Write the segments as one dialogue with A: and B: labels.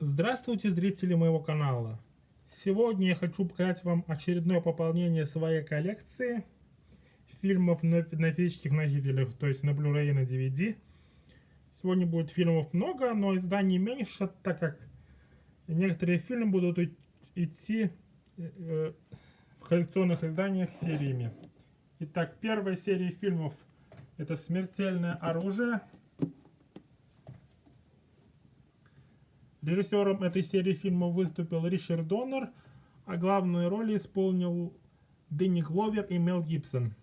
A: Здравствуйте, зрители моего канала! Сегодня я хочу показать вам очередное пополнение своей коллекции фильмов на физических носителях, то есть на Blu-ray и на DVD. Сегодня будет фильмов много, но изданий меньше, так как некоторые фильмы будут идти в коллекционных изданиях сериями. Итак, первая серия фильмов — это «Смертельное оружие». Режиссером этой серии фильмов выступил Ричард Доннер, а главную роль исполнил Дэнни Гловер и Мел Гибсон.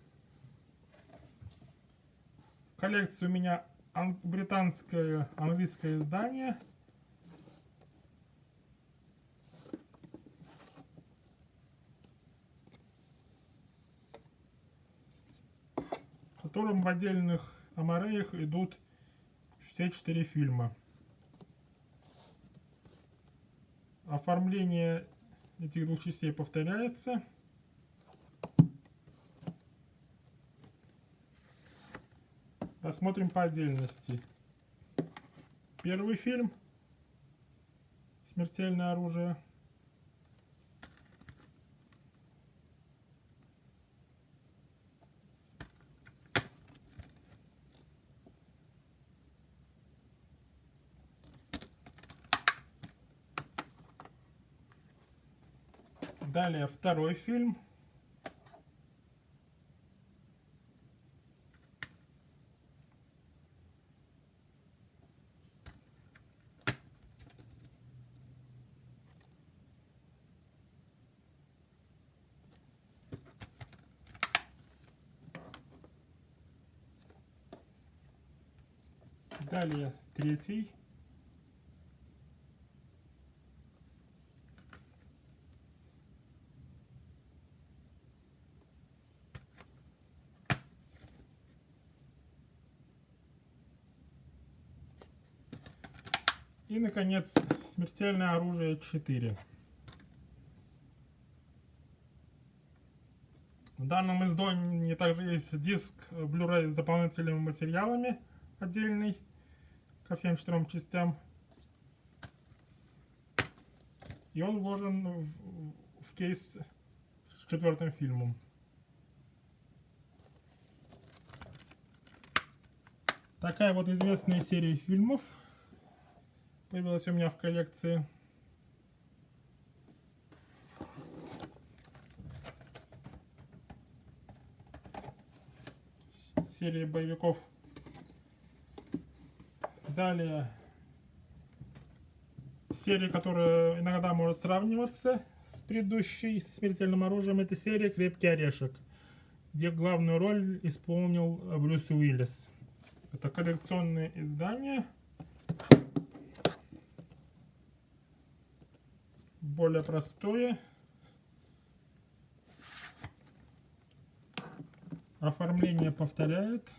A: В коллекции у меня британское английское издание. В котором в отдельных амареях идут все 4 фильма. Оформление этих двух частей повторяется. Посмотрим по отдельности. Первый фильм «Смертельное оружие». Далее второй фильм. Далее третий. И, наконец, «Смертельное оружие 4». В данном издании также есть диск Blu-ray с дополнительными материалами отдельный ко всем 4 частям. И он вложен в кейс с 4-м фильмом. Такая вот известная серия фильмов появилась у меня в коллекции. Серия боевиков. Далее серия, которая иногда может сравниваться с предыдущей, с «Смертельным оружием», это серия «Крепкий орешек», где главную роль исполнил Брюс Уиллис. Это коллекционное издание. Более простое. Оформление повторяет.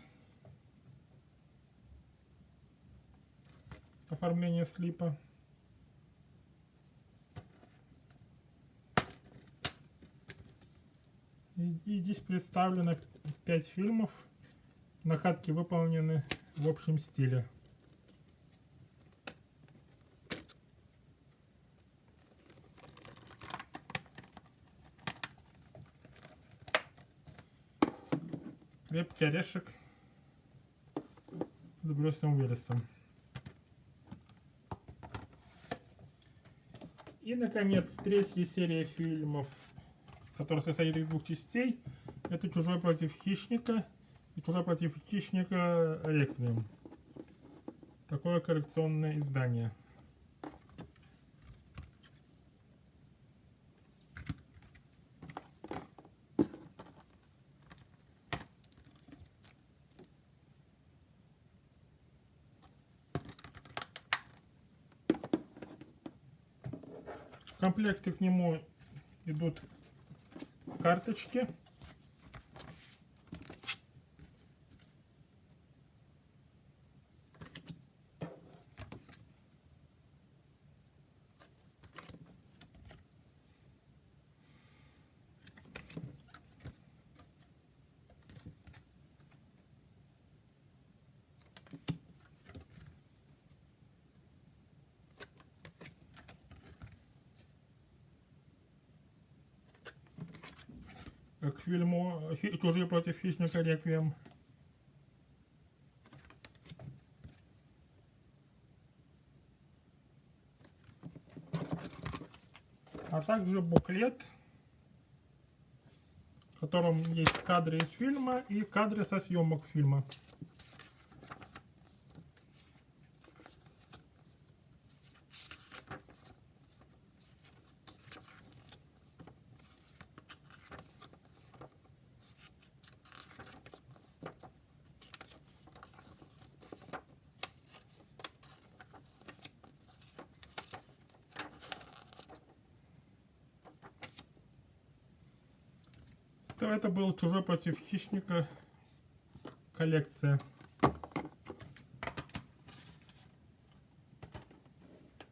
A: Оформление слипа. И здесь представлено 5 фильмов. Накатки выполнены в общем стиле. «Крепкий орешек» с Брюсом Уиллисом. И, наконец, третья серия фильмов, которая состоит из 2 частей. Это «Чужой против хищника» и «Чужой против хищника. Реквием». Такое коллекционное издание. В комплекте к нему идут карточки. к фильму «Чужие против хищника. Реквием». А также буклет, в котором есть кадры из фильма и кадры со съемок фильма. Это был «Чужой против хищника» коллекция.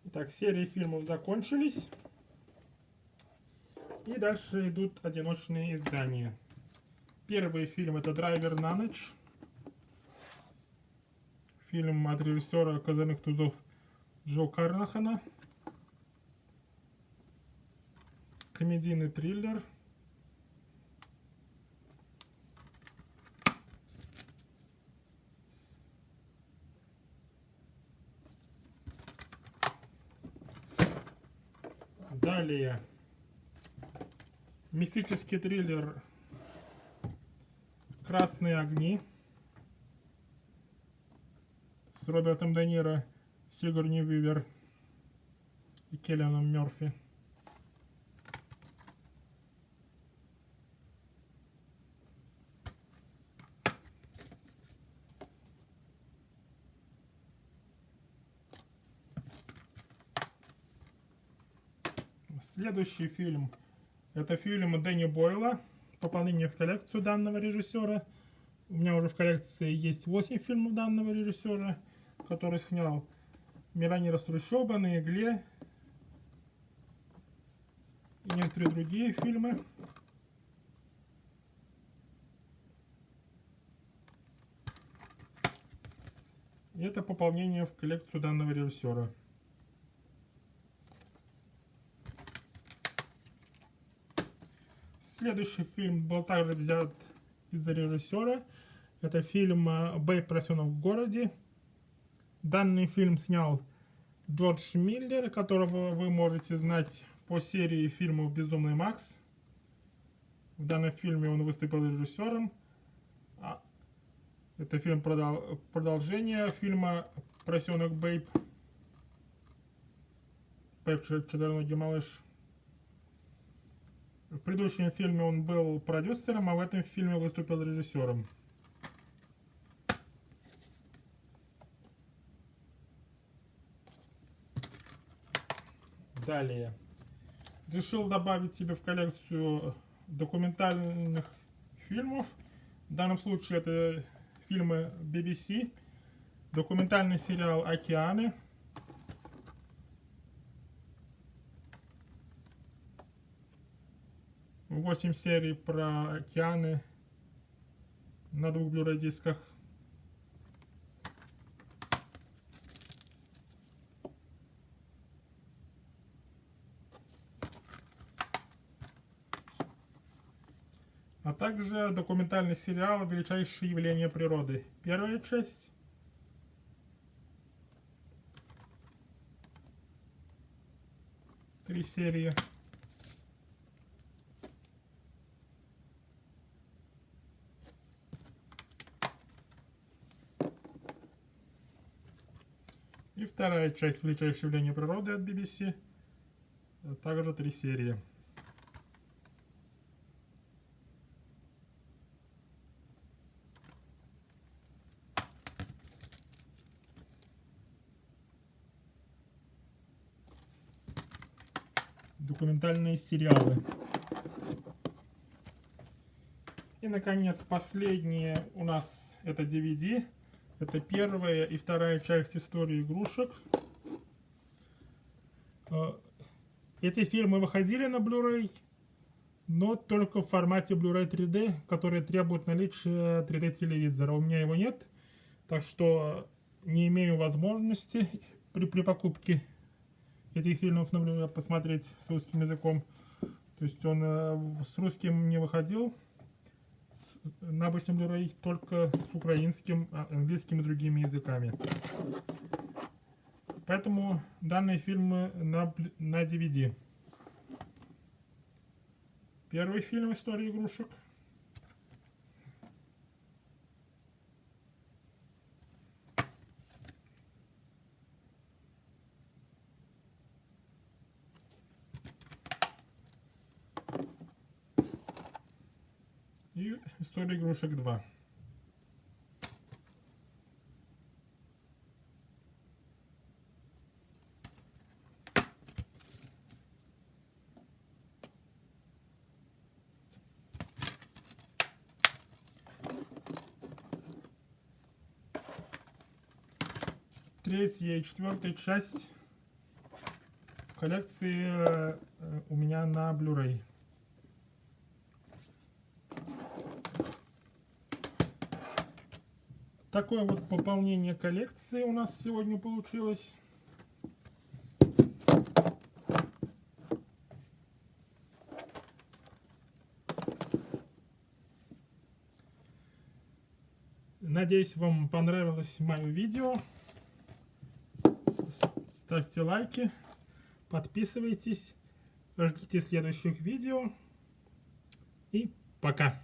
A: Итак, серии фильмов закончились. И дальше идут одиночные издания. Первый фильм — это «Драйвер на ночь». Фильм от режиссера «Козырных тузов» Джо Карнахана. Комедийный триллер. Далее. Мистический триллер «Красные огни» с Робертом Де Ниро, Сигурни Уивер и Киллианом Мерфи. Следующий фильм — это фильм Дэнни Бойла, пополнение в коллекцию данного режиссера. У меня уже в коллекции есть 8 фильмов данного режиссера, который снял «Миронира с трущобы», «На игле» и некоторые другие фильмы. И это пополнение в коллекцию данного режиссера. Следующий фильм был также взят из-за режиссера. Это фильм «Бэйб. Поросенок в городе». Данный фильм снял Джордж Миллер, которого вы можете знать по серии фильмов «Безумный Макс». В данном фильме он выступил режиссером. Это фильм продолжение фильма «Поросенок Бэйб». Бэйб четвероногий малыш. В предыдущем фильме он был продюсером, а в этом фильме выступил режиссером. Далее. Решил добавить себе в коллекцию документальных фильмов. В данном случае это фильмы BBC. Документальный сериал «Океаны». 8 серий про океаны на 2 Blu-ray дисках. А также документальный сериал «Величайшие явления природы». Первая часть. Три серии. И вторая часть «Величайшие явления природы» от BBC. Также 3 серии. Документальные сериалы. И, наконец, последние у нас это DVD. Это первая и вторая часть истории игрушек. Эти фильмы выходили на Blu-ray, но только в формате Blu-ray 3D, который требует наличия 3D телевизора. У меня его нет, так что не имею возможности при покупке этих фильмов, например, посмотреть с русским языком. То есть он с русским не выходил на обычном Blu-ray, только с украинским, английским и другими языками. Поэтому данные фильмы на DVD. Первый фильм «История игрушек». И «История игрушек 2». Третья и четвертая часть коллекции у меня на Blu-ray. Такое вот пополнение коллекции у нас сегодня получилось. Надеюсь, вам понравилось мое видео. Ставьте лайки, подписывайтесь, ждите следующих видео и пока!